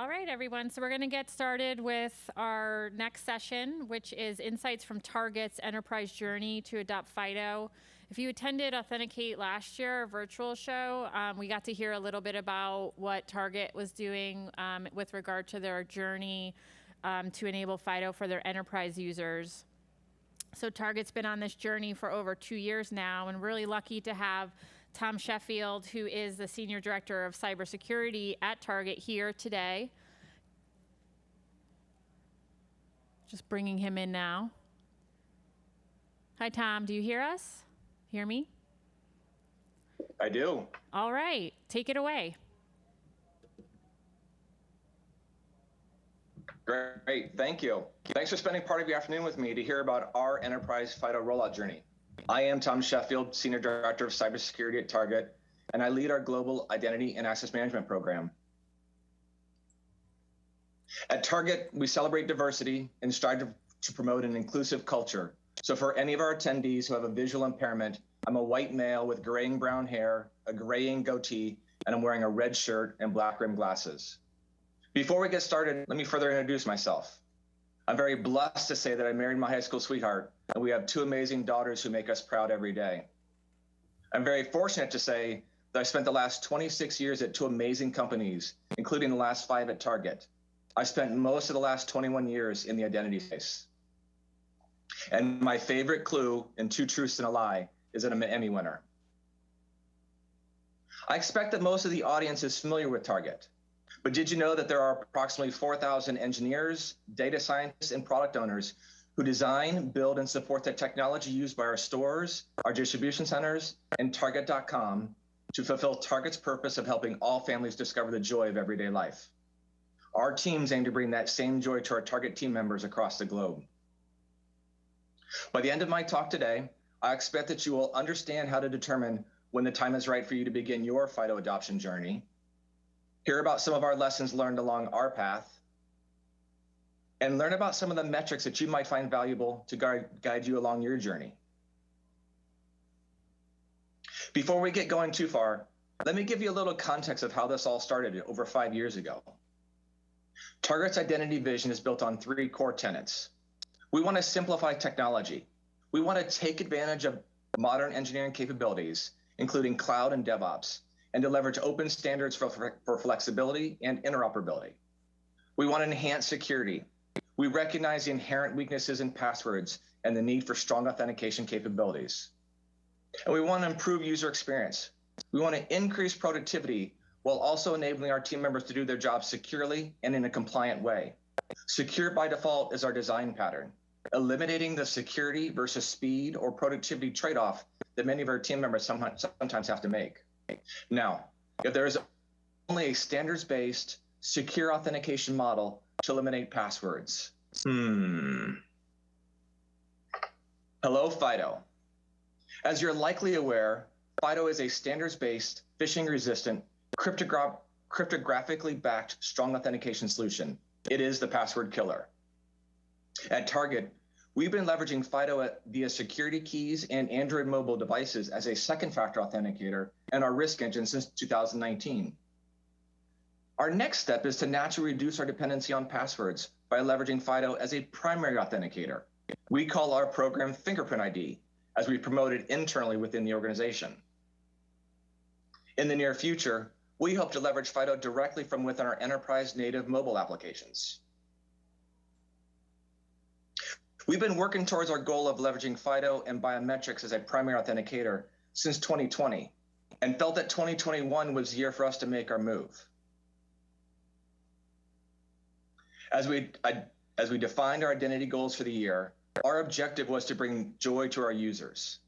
All right, everyone. So we're going to get started with our next session, which is Insights from Target's Enterprise Journey to Adopt FIDO. If you attended Authenticate last year, a virtual show, we got to hear a little bit about what Target was doing with regard to their journey to enable FIDO for their enterprise users. So Target's been on this journey for over 2 years now, and really lucky to have Tom Sheffield, who is the Senior Director of Cybersecurity at Target, here today. Just bringing him in now. Hi, Tom. Do you hear us? Hear me? I do. All right. Take it away. Great. Thank you. Thanks for spending part of your afternoon with me to hear about our enterprise FIDO rollout journey. I am Tom Sheffield, Senior Director of Cybersecurity at Target, and I lead our global identity and access management program. At Target, we celebrate diversity and strive to promote an inclusive culture. So for any of our attendees who have a visual impairment, I'm a white male with graying brown hair, a graying goatee, and I'm wearing a red shirt and black rimmed glasses. Before we get started, let me further introduce myself. I'm very blessed to say that I married my high school sweetheart, and we have 2 amazing daughters who make us proud every day. I'm very fortunate to say that I spent the last 26 years at 2 amazing companies, including the last 5 at Target. I spent most of the last 21 years in the identity space. And my favorite clue in 2 truths and a lie is that I'm an Emmy winner. I expect that most of the audience is familiar with Target. But did you know that there are approximately 4,000 engineers, data scientists, and product owners who design, build, and support the technology used by our stores, our distribution centers, and Target.com to fulfill Target's purpose of helping all families discover the joy of everyday life? Our teams aim to bring that same joy to our Target team members across the globe. By the end of my talk today, I expect that you will understand how to determine when the time is right for you to begin your FIDO adoption journey, hear about some of our lessons learned along our path, and learn about some of the metrics that you might find valuable to guide you along your journey. Before we get going too far, let me give you a little context of how this all started over 5 years ago. Target's identity vision is built on 3 core tenets. We want to simplify technology. We want to take advantage of modern engineering capabilities, including cloud and DevOps, and to leverage open standards for flexibility and interoperability. We want to enhance security. We recognize the inherent weaknesses in passwords and the need for strong authentication capabilities. And we want to improve user experience. We want to increase productivity while also enabling our team members to do their jobs securely and in a compliant way. Secure by default is our design pattern, eliminating the security versus speed or productivity trade-off that many of our team members sometimes have to make. Now, if there is only a standards-based, secure authentication model to eliminate passwords, Hello, FIDO. As you're likely aware, FIDO is a standards-based, phishing-resistant, cryptographically backed strong authentication solution. It is the password killer. At Target, we've been leveraging FIDO via security keys and Android mobile devices as a second-factor authenticator and our risk engine since 2019. Our next step is to naturally reduce our dependency on passwords by leveraging FIDO as a primary authenticator. We call our program Fingerprint ID, as we promote it internally within the organization. In the near future, we hope to leverage FIDO directly from within our enterprise native mobile applications. We've been working towards our goal of leveraging FIDO and biometrics as a primary authenticator since 2020, and felt that 2021 was the year for us to make our move. As we defined our identity goals for the year, our objective was to bring joy to our users.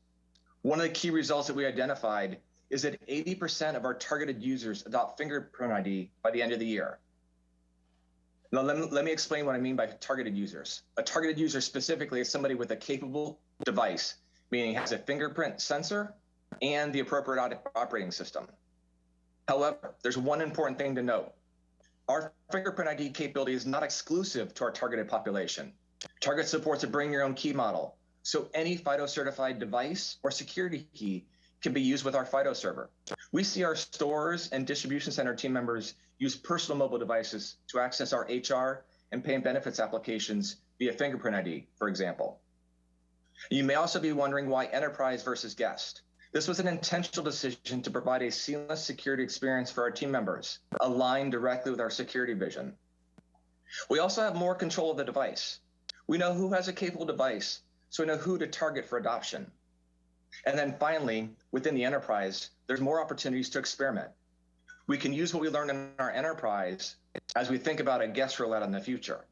One of the key results that we identified is that 80% of our targeted users adopt fingerprint ID by the end of the year. Now, let me explain what I mean by targeted users. A targeted user specifically is somebody with a capable device, meaning has a fingerprint sensor and the appropriate operating system. However, there's one important thing to note. Our fingerprint ID capability is not exclusive to our targeted population. Target supports a bring your own key model, so any FIDO certified device or security key can be used with our FIDO server. We see our stores and distribution center team members use personal mobile devices to access our HR and pay and benefits applications via fingerprint ID, for example. You may also be wondering why enterprise versus guest. This was an intentional decision to provide a seamless security experience for our team members, aligned directly with our security vision. We also have more control of the device. We know who has a capable device, so we know who to target for adoption. And then finally, within the enterprise, there's more opportunities to experiment. We can use what we learned in our enterprise as we think about a guest rollout in the future.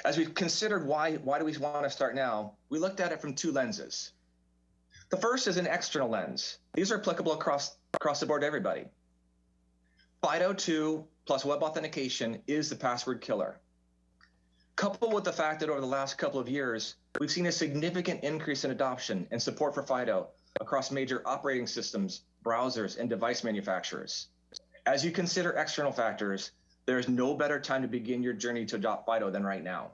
As we've considered why do we want to start now, we looked at it from two lenses. The first is an external lens. These are applicable across the board to everybody. FIDO2 plus web authentication is the password killer. Coupled with the fact that over the last couple of years, we've seen a significant increase in adoption and support for FIDO across major operating systems, browsers, and device manufacturers. As you consider external factors, there is no better time to begin your journey to adopt FIDO than right now.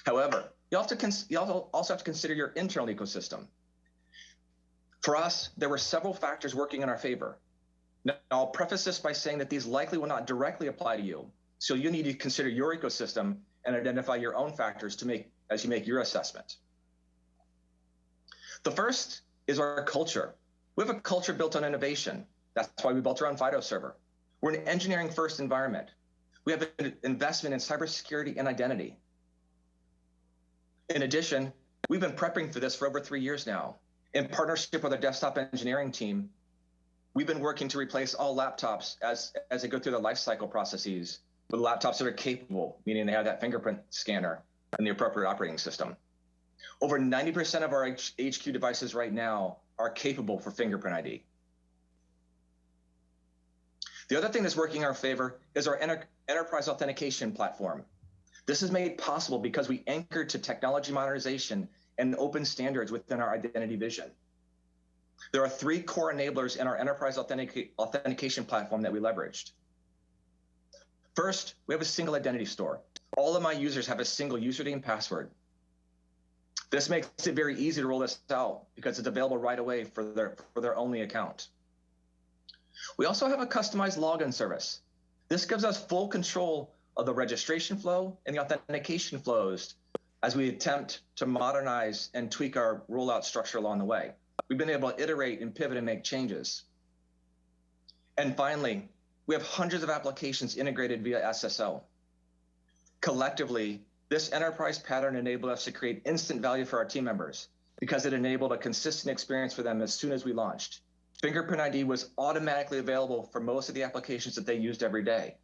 However, you also have to consider your internal ecosystem. For us, there were several factors working in our favor. Now, I'll preface this by saying that these likely will not directly apply to you, so you need to consider your ecosystem and identify your own factors as you make your assessment. The first is our culture. We have a culture built on innovation. That's why we built our own FIDO server. We're an engineering-first environment. We have an investment in cybersecurity and identity. In addition, we've been prepping for this for over 3 years now. In partnership with our desktop engineering team, we've been working to replace all laptops as they go through the lifecycle processes with laptops that are capable, meaning they have that fingerprint scanner and the appropriate operating system. Over 90% of our HQ devices right now are capable for fingerprint ID. The other thing that's working in our favor is our enterprise authentication platform. This is made possible because we anchored to technology modernization and open standards within our identity vision. There are 3 core enablers in our enterprise authentication platform that we leveraged. First, we have a single identity store. All of my users have a single username and password. This makes it very easy to roll this out because it's available right away for their only account. We also have a customized login service. This gives us full control of the registration flow and the authentication flows as we attempt to modernize and tweak our rollout structure along the way. We've been able to iterate and pivot and make changes. And finally, we have hundreds of applications integrated via SSO. Collectively, this enterprise pattern enabled us to create instant value for our team members because it enabled a consistent experience for them as soon as we launched. Fingerprint ID was automatically available for most of the applications that they used every day.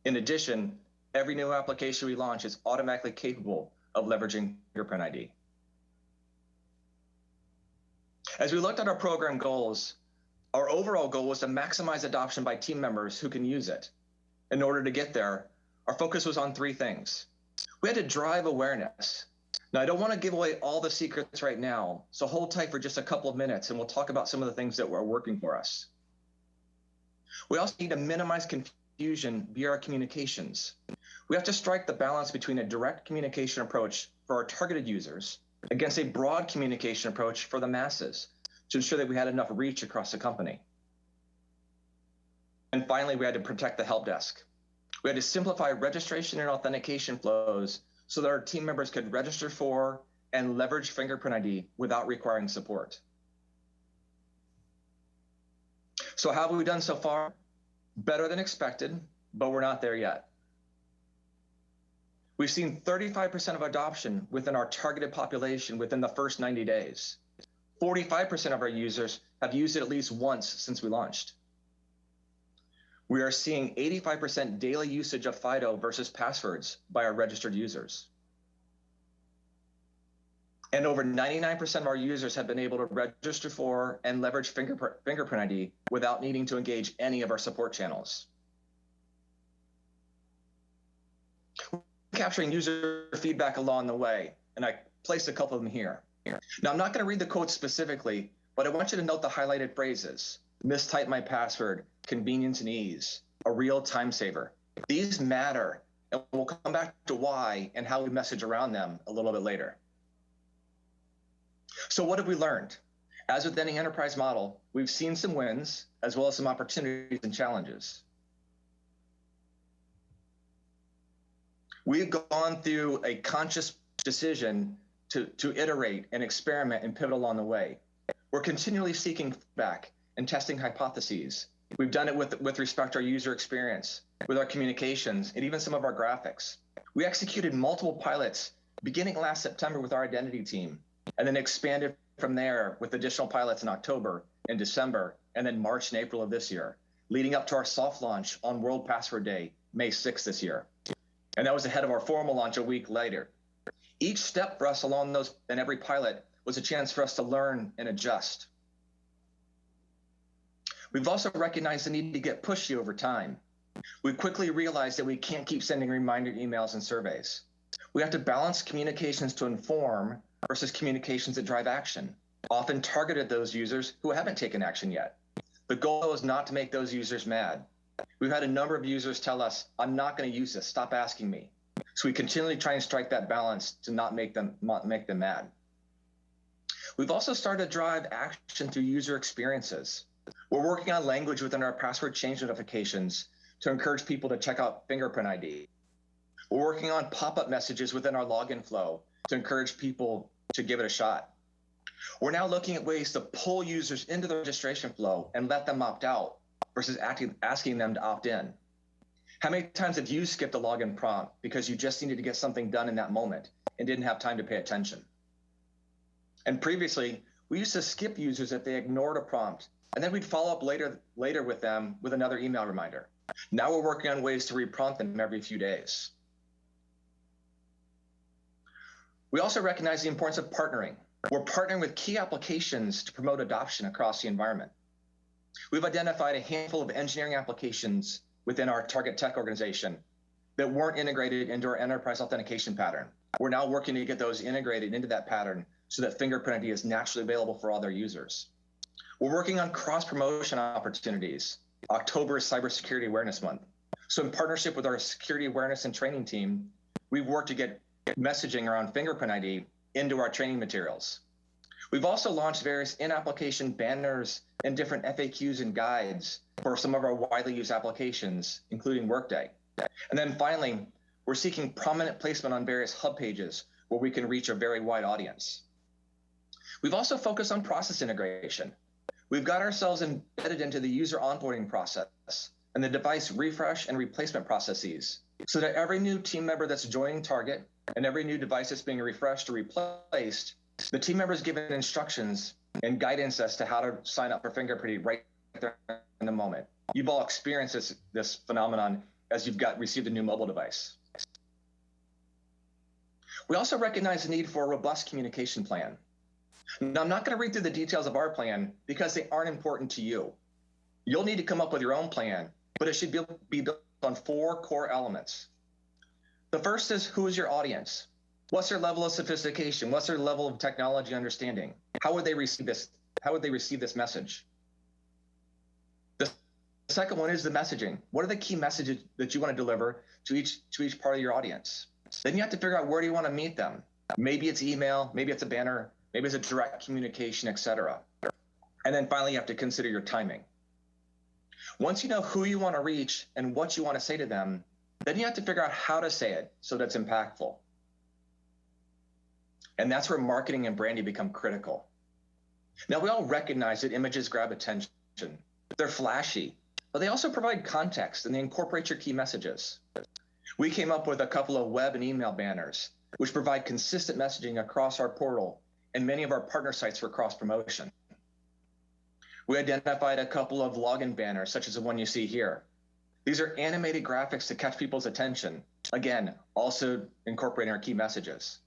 In addition, every new application we launch is automatically capable of leveraging fingerprint ID. As we looked at our program goals, our overall goal was to maximize adoption by team members who can use it. In order to get there, our focus was on 3 things. We had to drive awareness. Now, I don't want to give away all the secrets right now, so hold tight for just a couple of minutes and we'll talk about some of the things that were working for us. We also need to minimize confusion via our communications. We have to strike the balance between a direct communication approach for our targeted users against a broad communication approach for the masses to ensure that we had enough reach across the company. And finally, we had to protect the help desk. We had to simplify registration and authentication flows so that our team members could register for and leverage fingerprint ID without requiring support. So how have we done so far? Better than expected, but we're not there yet. We've seen 35% of adoption within our targeted population within the first 90 days. 45% of our users have used it at least once since we launched. We are seeing 85% daily usage of FIDO versus passwords by our registered users. And over 99% of our users have been able to register for and leverage fingerprint ID without needing to engage any of our support channels. Capturing user feedback along the way, and I placed a couple of them here. Now, I'm not going to read the quotes specifically, but I want you to note the highlighted phrases: mistype my password, convenience and ease, a real time saver. These matter, and we'll come back to why and how we message around them a little bit later. So what have we learned? As with any enterprise model, we've seen some wins as well as some opportunities and challenges. We've gone through a conscious decision to iterate and experiment and pivot along the way. We're continually seeking feedback and testing hypotheses. We've done it with respect to our user experience, with our communications, and even some of our graphics. We executed multiple pilots beginning last September with our identity team, and then expanded from there with additional pilots in October and December, and then March and April of this year, leading up to our soft launch on World Password Day, May 6th this year. And that was ahead of our formal launch a week later. Each step for us along those and every pilot was a chance for us to learn and adjust. We've also recognized the need to get pushy over time. We quickly realized that we can't keep sending reminder emails and surveys. We have to balance communications to inform versus communications that drive action, often targeted at those users who haven't taken action yet. The goal is not to make those users mad. We've had a number of users tell us, I'm not going to use this, stop asking me. So we continually try and strike that balance to not make them mad. We've also started to drive action through user experiences. We're working on language within our password change notifications to encourage people to check out fingerprint ID. We're working on pop-up messages within our login flow to encourage people to give it a shot. We're now looking at ways to pull users into the registration flow and let them opt out versus asking them to opt in. How many times have you skipped a login prompt because you just needed to get something done in that moment and didn't have time to pay attention? And previously, we used to skip users if they ignored a prompt, and then we'd follow up later with them with another email reminder. Now we're working on ways to reprompt them every few days. We also recognize the importance of partnering. We're partnering with key applications to promote adoption across the environment. We've identified a handful of engineering applications within our target tech organization that weren't integrated into our enterprise authentication pattern. We're now working to get those integrated into that pattern so that fingerprint ID is naturally available for all their users. We're working on cross-promotion opportunities. October is Cybersecurity Awareness Month. So in partnership with our security awareness and training team, we've worked to get messaging around fingerprint ID into our training materials. We've also launched various in-application banners and different FAQs and guides for some of our widely used applications, including Workday. And then finally, we're seeking prominent placement on various hub pages where we can reach a very wide audience. We've also focused on process integration. We've got ourselves embedded into the user onboarding process and the device refresh and replacement processes so that every new team member that's joining Target and every new device that's being refreshed or replaced, the team member is given instructions and guidance as to how to sign up for fingerprint right there in the moment. You've all experienced this phenomenon as you've received a new mobile device. We also recognize the need for a robust communication plan. Now, I'm not going to read through the details of our plan because they aren't important to you. You'll need to come up with your own plan, but it should be built on 4 core elements. The first is, who is your audience? What's their level of sophistication? What's their level of technology understanding? How would they receive this? How would they receive this message? The second one is the messaging. What are the key messages that you want to deliver to each part of your audience? Then you have to figure out, where do you want to meet them? Maybe it's email, maybe it's a banner, maybe it's a direct communication, etc. And then finally, you have to consider your timing. Once you know who you want to reach and what you want to say to them, then you have to figure out how to say it so that's impactful. And that's where marketing and branding become critical. Now, we all recognize that images grab attention. They're flashy, but they also provide context and they incorporate your key messages. We came up with a couple of web and email banners, which provide consistent messaging across our portal and many of our partner sites for cross-promotion. We identified a couple of login banners, such as the one you see here. These are animated graphics to catch people's attention. Again, also incorporating our key messages.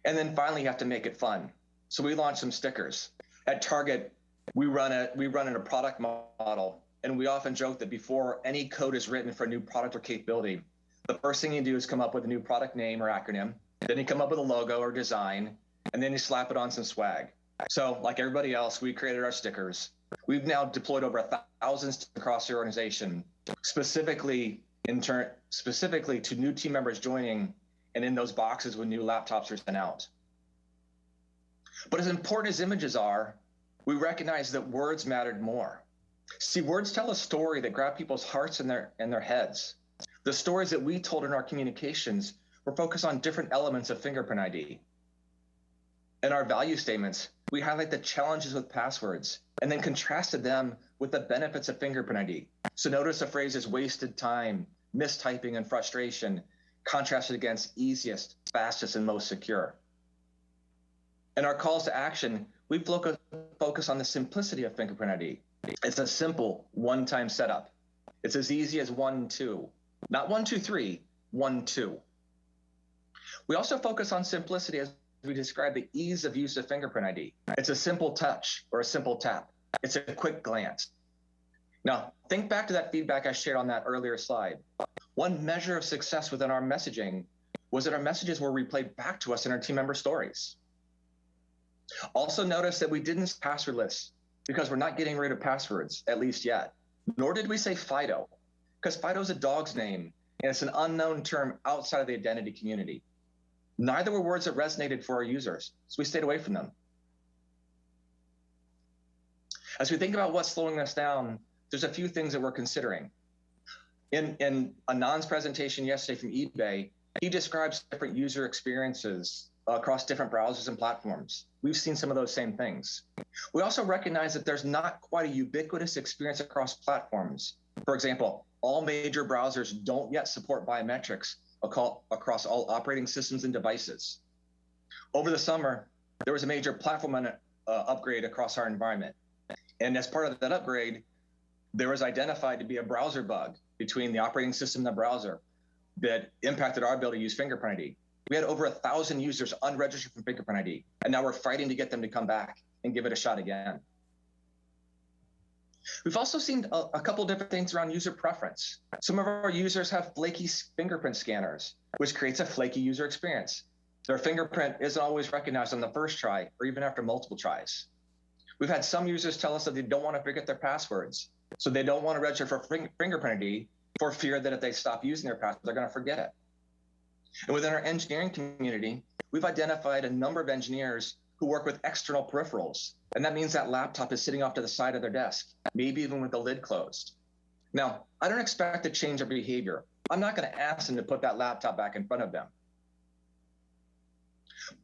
And then finally, you have to make it fun. So we launched some stickers. At Target, we run in a product model, and we often joke that before any code is written for a new product or capability, the first thing you do is come up with a new product name or acronym. Then you come up with a logo or design, and then you slap it on some swag. So like everybody else, we created our stickers. We've now deployed over 1,000 across the organization, specifically to new team members joining and in those boxes when new laptops are sent out. But as important as images are, we recognize that words mattered more. See, words tell a story that grab people's hearts and their heads. The stories that we told in our communications were focused on different elements of fingerprint ID. In our value statements, we highlight the challenges with passwords and then contrasted them with the benefits of fingerprint ID. So notice the phrases wasted time, mistyping, and frustration contrasted against easiest, fastest, and most secure. In our calls to action, we focus on the simplicity of fingerprint ID. It's a simple one-time setup. It's as easy as 1, 2, not 1, 2, 3, 1, 2. We also focus on simplicity as we describe the ease of use of fingerprint ID. It's a simple touch or a simple tap. It's a quick glance. Now, think back to that feedback I shared on that earlier slide. One measure of success within our messaging was that our messages were replayed back to us in our team member stories. Also notice that we didn't say passwordless because we're not getting rid of passwords, at least yet. Nor did we say FIDO, because FIDO is a dog's name and it's an unknown term outside of the identity community. Neither were words that resonated for our users, so we stayed away from them. As we think about what's slowing us down, there's a few things that we're considering. In Anand's presentation yesterday from eBay, he describes different user experiences across different browsers and platforms. We've seen some of those same things. We also recognize that there's not quite a ubiquitous experience across platforms. For example, all major browsers don't yet support biometrics across all operating systems and devices. Over the summer, there was a major platform upgrade across our environment. And as part of that upgrade, there was identified to be a browser bug between the operating system and the browser that impacted our ability to use fingerprint ID. We had over 1,000 users unregistered from fingerprint ID, and now we're fighting to get them to come back and give it a shot again. We've also seen a couple different things around user preference. Some of our users have flaky fingerprint scanners, which creates a flaky user experience. Their fingerprint isn't always recognized on the first try or even after multiple tries. We've had some users tell us that they don't want to forget their passwords, so they don't want to register for fingerprint ID for fear that if they stop using their password, they're going to forget it. And within our engineering community, we've identified a number of engineers who work with external peripherals. And that means that laptop is sitting off to the side of their desk, maybe even with the lid closed. Now, I don't expect to change their behavior. I'm not going to ask them to put that laptop back in front of them.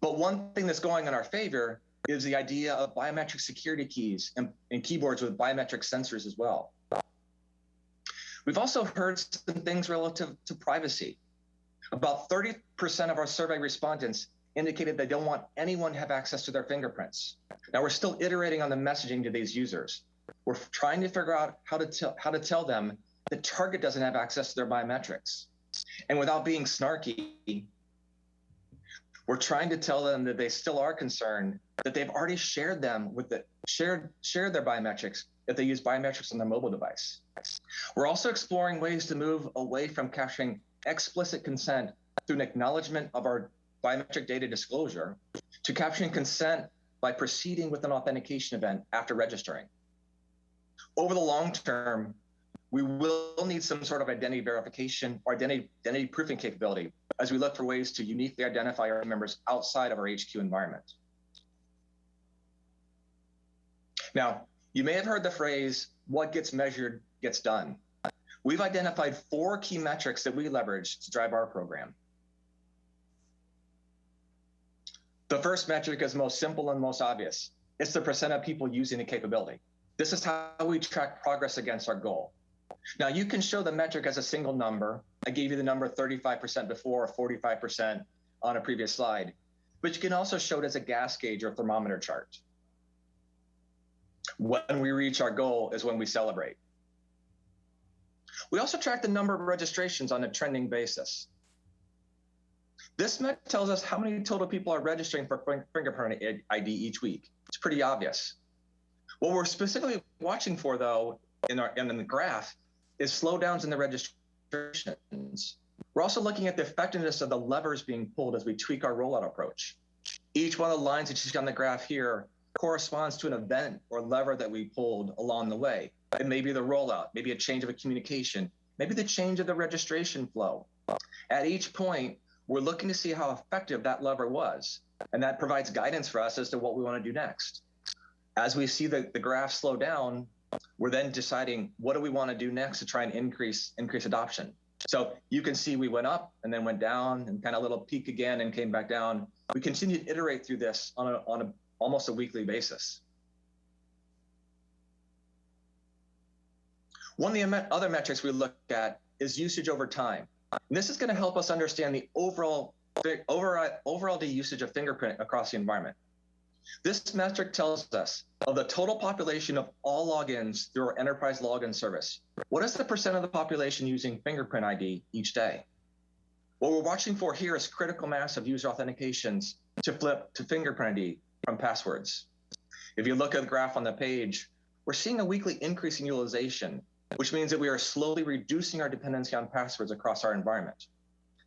But one thing that's going in our favor is the idea of biometric security keys and keyboards with biometric sensors as well. We've also heard some things relative to privacy. About 30% of our survey respondents indicated they don't want anyone to have access to their fingerprints. Now, we're still iterating on the messaging to these users. We're trying to figure out how to tell them that Target doesn't have access to their biometrics. And without being snarky, we're trying to tell them that they still are concerned that they've already shared them with shared their biometrics if they use biometrics on their mobile device. We're also exploring ways to move away from capturing explicit consent through an acknowledgement of our biometric data disclosure to capturing consent by proceeding with an authentication event after registering. Over the long term, we will need some sort of identity verification or identity proofing capability as we look for ways to uniquely identify our members outside of our HQ environment. Now, you may have heard the phrase, what gets measured gets done. We've identified 4 key metrics that we leverage to drive our program. The first metric is most simple and most obvious. It's the % of people using the capability. This is how we track progress against our goal. Now, you can show the metric as a single number. I gave you the number 35% before, or 45% on a previous slide. But you can also show it as a gas gauge or thermometer chart. When we reach our goal is when we celebrate. We also track the number of registrations on a trending basis. This metric tells us how many total people are registering for fingerprint ID each week. It's pretty obvious. What we're specifically watching for, though, in the graph, is slowdowns in the registrations. We're also looking at the effectiveness of the levers being pulled as we tweak our rollout approach. Each one of the lines that you see on the graph here corresponds to an event or lever that we pulled along the way. It may be the rollout, maybe a change of a communication, maybe the change of the registration flow. At each point, we're looking to see how effective that lever was. And that provides guidance for us as to what we want to do next. As we see the graph slow down, we're then deciding what do we want to do next to try and increase adoption. So you can see we went up and then went down and kind of a little peak again and came back down. We continue to iterate through this on almost a weekly basis. One of the other metrics we look at is usage over time. And this is going to help us understand the overall usage of fingerprint across the environment. This metric tells us of the total population of all logins through our enterprise login service, what is the percent of the population using fingerprint ID each day? What we're watching for here is critical mass of user authentications to flip to fingerprint ID from passwords. If you look at the graph on the page, we're seeing a weekly increase in utilization, which means that we are slowly reducing our dependency on passwords across our environment.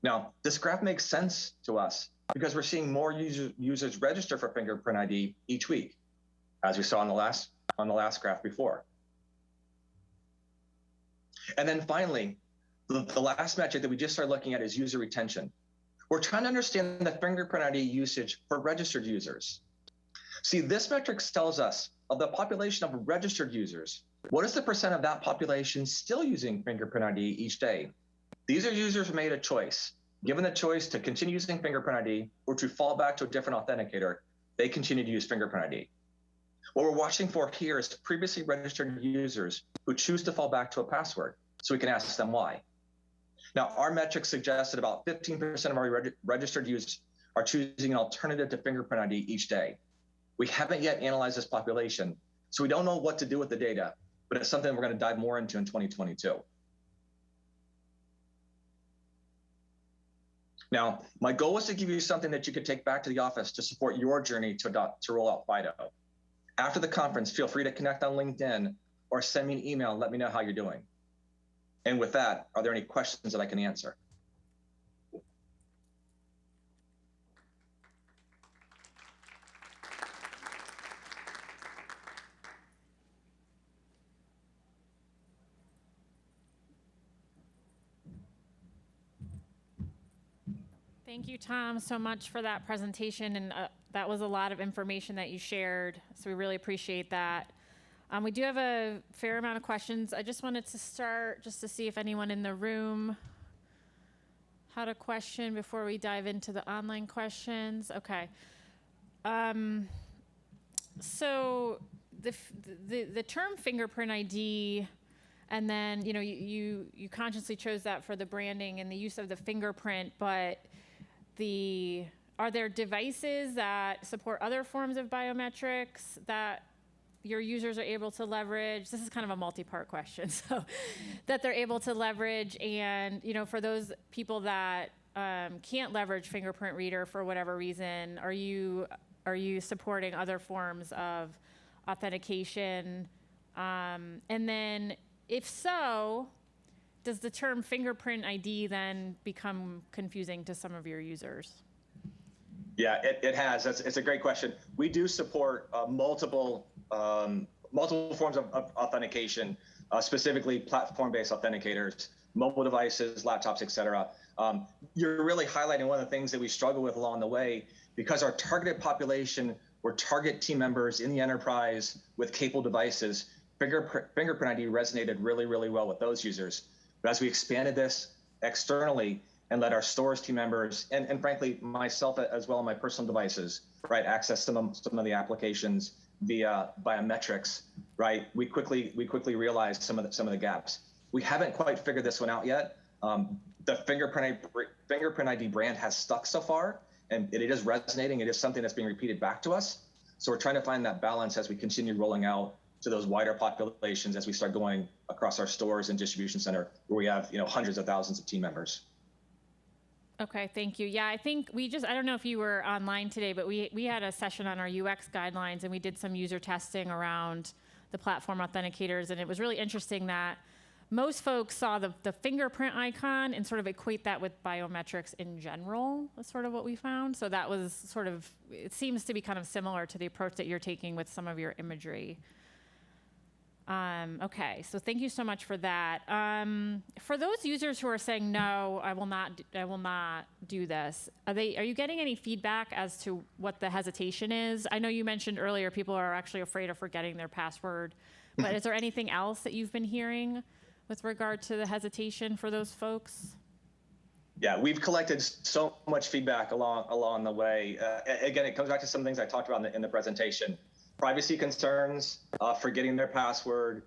Now, this graph makes sense to us because we're seeing more users register for fingerprint ID each week, as we saw on the last graph before. And then finally, the last metric that we just started looking at is user retention. We're trying to understand the fingerprint ID usage for registered users. See, this metric tells us of the population of registered users, what is the percent of that population still using fingerprint ID each day? These are users who made a choice. Given the choice to continue using fingerprint ID or to fall back to a different authenticator, they continue to use fingerprint ID. What we're watching for here is previously registered users who choose to fall back to a password, so we can ask them why. Now, our metrics suggest that about 15% of our registered users are choosing an alternative to fingerprint ID each day. We haven't yet analyzed this population, so we don't know what to do with the data, but it's something we're going to dive more into in 2022. Now, my goal was to give you something that you could take back to the office to support your journey to roll out FIDO. After the conference, feel free to connect on LinkedIn or send me an email and let me know how you're doing. And with that, are there any questions that I can answer? Thank you, Tom, so much for that presentation. And that was a lot of information that you shared. So we really appreciate that. We do have a fair amount of questions. I just wanted to start just to see if anyone in the room had a question before we dive into the online questions. Okay. So the term fingerprint ID, and then you consciously chose that for the branding and the use of the fingerprint, but are there devices that support other forms of biometrics that your users are able to leverage? This is kind of a multi-part question, so that they're able to leverage. And for those people that can't leverage fingerprint reader for whatever reason, are you supporting other forms of authentication? And then if so, does the term fingerprint ID then become confusing to some of your users? Yeah, it has. It's a great question. We do support multiple forms of authentication, specifically platform-based authenticators, mobile devices, laptops, et cetera. You're really highlighting one of the things that we struggle with along the way, because our targeted population were target team members in the enterprise with capable devices. Fingerprint ID resonated really, really well with those users. But as we expanded this externally and let our stores team members, and frankly, myself as well on my personal devices, right, access some of the applications via biometrics, right, we quickly realized some of the gaps. We haven't quite figured this one out yet. The fingerprint ID brand has stuck so far, and it is resonating. It is something that's being repeated back to us. So we're trying to find that balance as we continue rolling out to those wider populations as we start going across our stores and distribution center where we have hundreds of thousands of team members. Okay, thank you. Yeah, I think I don't know if you were online today, but we had a session on our UX guidelines, and we did some user testing around the platform authenticators, and it was really interesting that most folks saw the fingerprint icon and sort of equate that with biometrics in general. That's sort of what we found. So that was it seems to be kind of similar to the approach that you're taking with some of your imagery. Okay, so thank you so much for that. For those users who are saying no, I will not do this. Are you getting any feedback as to what the hesitation is? I know you mentioned earlier people are actually afraid of forgetting their password, but is there anything else that you've been hearing with regard to the hesitation for those folks? Yeah, we've collected so much feedback along the way. Again, it comes back to some things I talked about in the presentation. Privacy concerns, forgetting their password.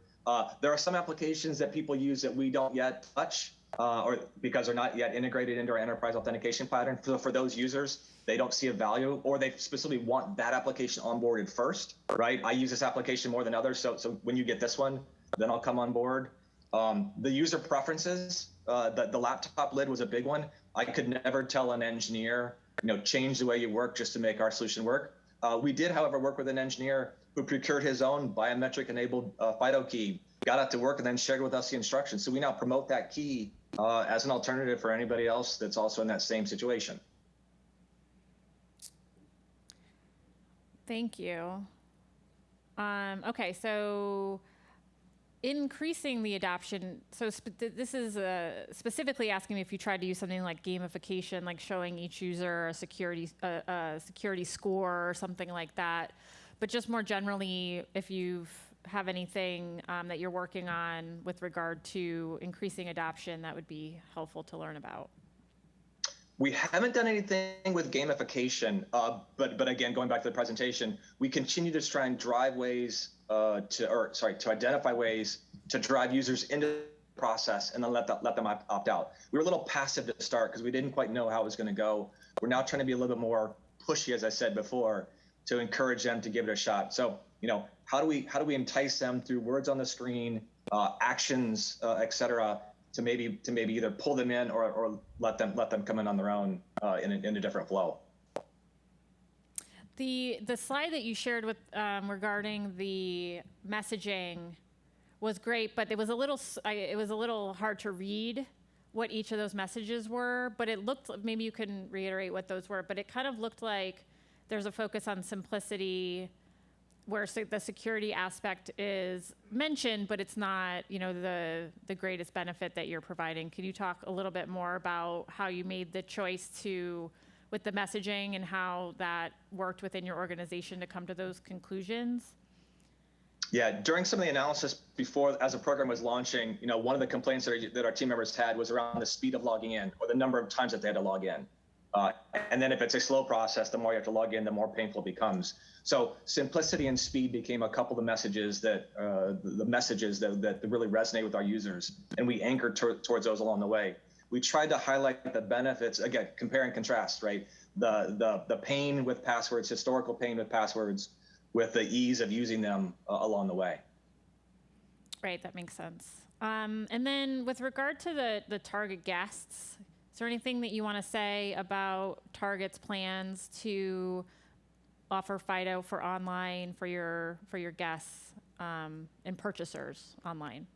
There are some applications that people use that we don't yet touch, or because they're not yet integrated into our enterprise authentication pattern. So for those users, they don't see a value, or they specifically want that application onboarded first, right? I use this application more than others, so when you get this one, then I'll come on board. The user preferences, the laptop lid was a big one. I could never tell an engineer, change the way you work just to make our solution work. We did, however, work with an engineer who procured his own biometric-enabled FIDO key, got it to work, and then shared with us the instructions. So we now promote that key as an alternative for anybody else that's also in that same situation. Thank you. Okay, so increasing the adoption. So this is specifically asking me if you tried to use something like gamification, like showing each user a security score or something like that. But just more generally, if you have anything that you're working on with regard to increasing adoption, that would be helpful to learn about. We haven't done anything with gamification, but again, going back to the presentation, we continue to try and drive ways to identify ways to drive users into the process and then let them opt out. We were a little passive to start because we didn't quite know how it was going to go. We're now trying to be a little bit more pushy, as I said before, to encourage them to give it a shot. So, how do we entice them through words on the screen, actions, et cetera, to maybe either pull them in or let them come in on their own in a different flow. The slide that you shared with regarding the messaging was great, but it was a little hard to read what each of those messages were. But it looked, maybe you can reiterate what those were. But it kind of looked like there's a focus on simplicity, where the security aspect is mentioned, but it's not, the greatest benefit that you're providing. Can you talk a little bit more about how you made the choice with the messaging and how that worked within your organization to come to those conclusions? Yeah, during some of the analysis before, as the program was launching, one of the complaints that our team members had was around the speed of logging in, or the number of times that they had to log in. And then if it's a slow process, the more you have to log in, the more painful it becomes. So simplicity and speed became a couple of the messages that really resonate with our users, and we anchored towards those along the way. We tried to highlight the benefits, again, compare and contrast, right? The pain with passwords, historical pain with passwords, with the ease of using them along the way. Right, that makes sense. And then with regard to the target guests, is there anything that you want to say about Target's plans to offer FIDO for online for your guests and purchasers online?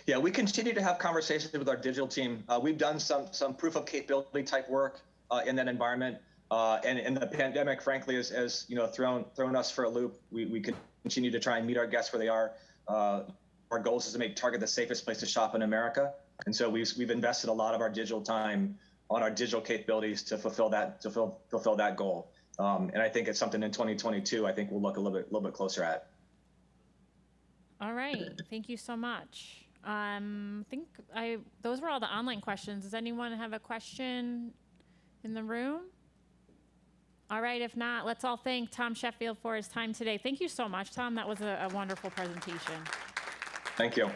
Yeah, we continue to have conversations with our digital team. We've done some proof of capability type work in that environment, and the pandemic, frankly, has thrown us for a loop. We continue to try and meet our guests where they are. Our goal is to make Target the safest place to shop in America. And so we've invested a lot of our digital time on our digital capabilities to fulfill that goal. And I think it's something in 2022 I think we'll look a little bit closer at. All right, thank you so much. I think those were all the online questions. Does anyone have a question in the room? All right, if not, let's all thank Tom Sheffield for his time today. Thank you so much, Tom. That was a wonderful presentation. Thank you.